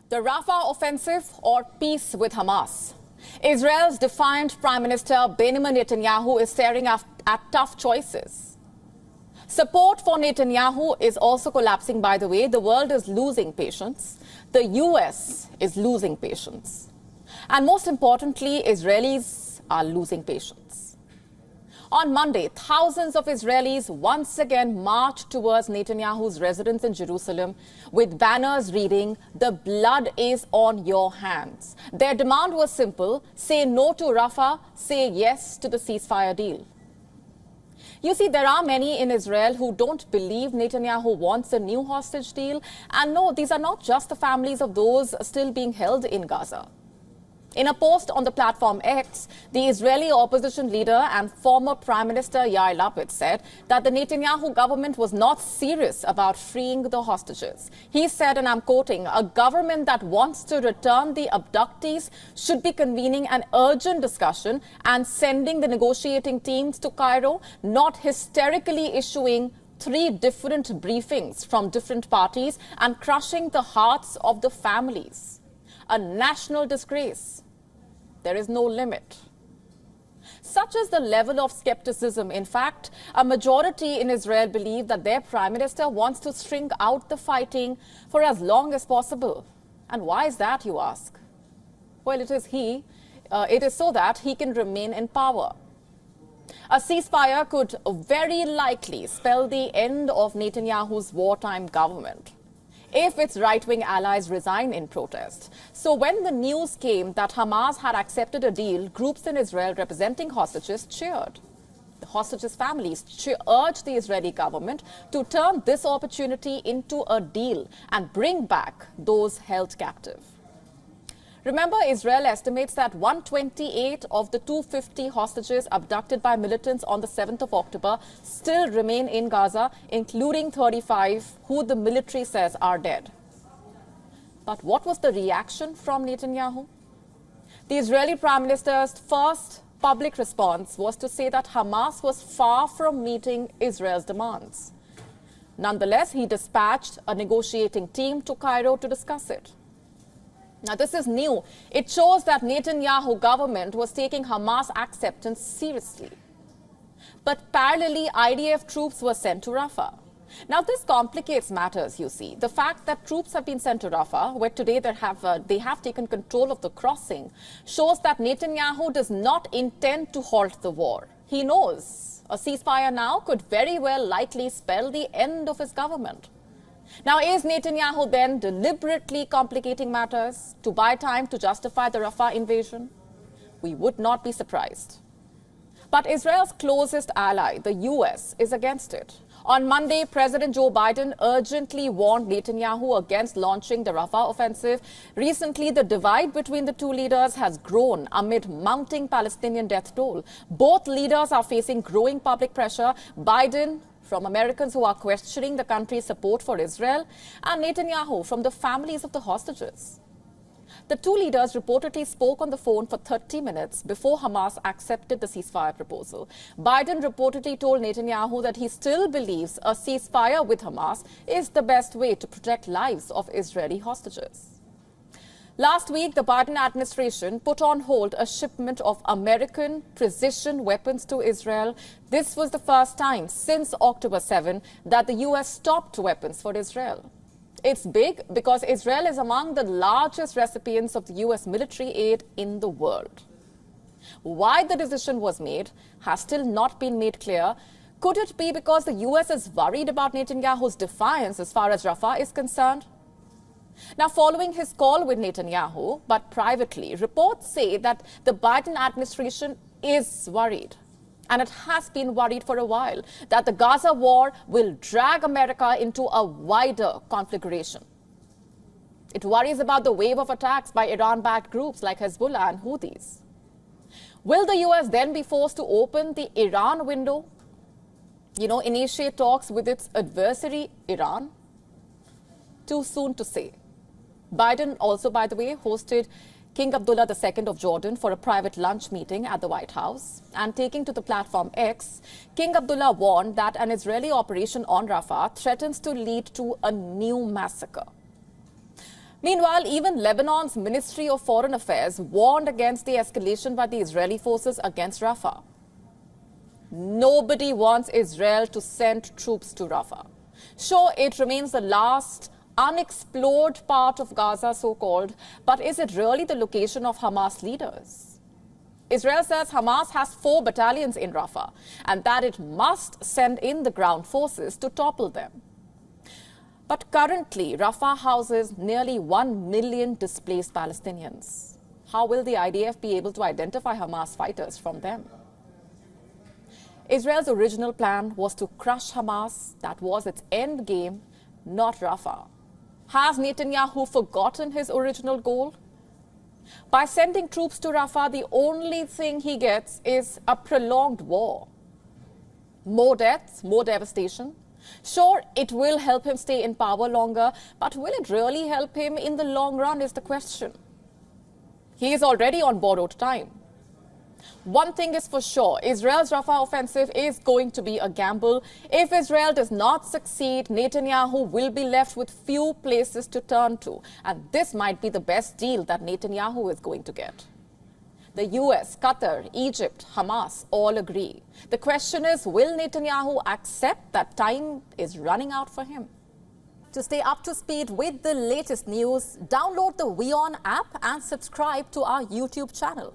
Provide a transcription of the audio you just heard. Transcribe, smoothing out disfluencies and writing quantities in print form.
The Rafah offensive or peace with Hamas? Israel's defiant Prime Minister Benjamin Netanyahu is staring at tough choices. Support for Netanyahu is also collapsing, by the way. The world is losing patience. The US is losing patience. And most importantly, Israelis are losing patience. On Monday, thousands of Israelis once again marched towards Netanyahu's residence in Jerusalem with banners reading, "The blood is on your hands." Their demand was simple: say no to Rafah, say yes to the ceasefire deal. You see, there are many in Israel who don't believe Netanyahu wants a new hostage deal. And no, these are not just the families of those still being held in Gaza. In a post on the platform X, the Israeli opposition leader and former Prime Minister Yair Lapid said that the Netanyahu government was not serious about freeing the hostages. He said, and I'm quoting, "A government that wants to return the abductees should be convening an urgent discussion and sending the negotiating teams to Cairo, not hysterically issuing 3 different briefings from different parties and crushing the hearts of the families. A national disgrace. There is no limit." Such is the level of skepticism. In fact, a majority in Israel believe that their prime minister wants to string out the fighting for as long as possible. And why is that, you ask? Well, it is so that he can remain in power. A ceasefire could very likely spell the end of Netanyahu's wartime government if its right-wing allies resign in protest. So when the news came that Hamas had accepted a deal, groups in Israel representing hostages cheered. The hostages' families urged the Israeli government to turn this opportunity into a deal and bring back those held captive. Remember, Israel estimates that 128 of the 250 hostages abducted by militants on the 7th of October still remain in Gaza, including 35 who the military says are dead. But what was the reaction from Netanyahu? The Israeli Prime Minister's first public response was to say that Hamas was far from meeting Israel's demands. Nonetheless, he dispatched a negotiating team to Cairo to discuss it. Now, this is new. It shows that Netanyahu government was taking Hamas acceptance seriously. But parallelly, IDF troops were sent to Rafah. Now, this complicates matters, you see. The fact that troops have been sent to Rafah, where today they have taken control of the crossing, shows that Netanyahu does not intend to halt the war. He knows a ceasefire now could very well likely spell the end of his government. Now, is Netanyahu then deliberately complicating matters to buy time to justify the Rafah invasion? We would not be surprised. But Israel's closest ally, the US, is against it. On Monday, President Joe Biden urgently warned Netanyahu against launching the Rafah offensive. Recently, the divide between the two leaders has grown amid mounting Palestinian death toll. Both leaders are facing growing public pressure. Biden from Americans who are questioning the country's support for Israel, and Netanyahu from the families of the hostages. The two leaders reportedly spoke on the phone for 30 minutes before Hamas accepted the ceasefire proposal. Biden reportedly told Netanyahu that he still believes a ceasefire with Hamas is the best way to protect lives of Israeli hostages. Last week, the Biden administration put on hold a shipment of American precision weapons to Israel. This was the first time since October 7 that the U.S. stopped weapons for Israel. It's big because Israel is among the largest recipients of the U.S. military aid in the world. Why the decision was made has still not been made clear. Could it be because the U.S. is worried about Netanyahu's defiance as far as Rafah is concerned? Now, following his call with Netanyahu, but privately, reports say that the Biden administration is worried, and it has been worried for a while, that the Gaza war will drag America into a wider conflagration. It worries about the wave of attacks by Iran-backed groups like Hezbollah and Houthis. Will the U.S. then be forced to open the Iran window? Initiate talks with its adversary, Iran? Too soon to say. Biden also, by the way, hosted King Abdullah II of Jordan for a private lunch meeting at the White House. And taking to the platform X, King Abdullah warned that an Israeli operation on Rafah threatens to lead to a new massacre. Meanwhile, even Lebanon's Ministry of Foreign Affairs warned against the escalation by the Israeli forces against Rafah. Nobody wants Israel to send troops to Rafah. Sure, it remains the last unexplored part of Gaza, so-called, but is it really the location of Hamas leaders? Israel says Hamas has 4 battalions in Rafah and that it must send in the ground forces to topple them. But currently, Rafah houses nearly 1 million displaced Palestinians. How will the IDF be able to identify Hamas fighters from them? Israel's original plan was to crush Hamas. That was its end game, not Rafah. Has Netanyahu forgotten his original goal? By sending troops to Rafah, the only thing he gets is a prolonged war. More deaths, more devastation. Sure, it will help him stay in power longer, but will it really help him in the long run is the question. He is already on borrowed time. One thing is for sure, Israel's Rafah offensive is going to be a gamble. If Israel does not succeed, Netanyahu will be left with few places to turn to. And this might be the best deal that Netanyahu is going to get. The US, Qatar, Egypt, Hamas all agree. The question is, will Netanyahu accept that time is running out for him? To stay up to speed with the latest news, download the WION app and subscribe to our YouTube channel.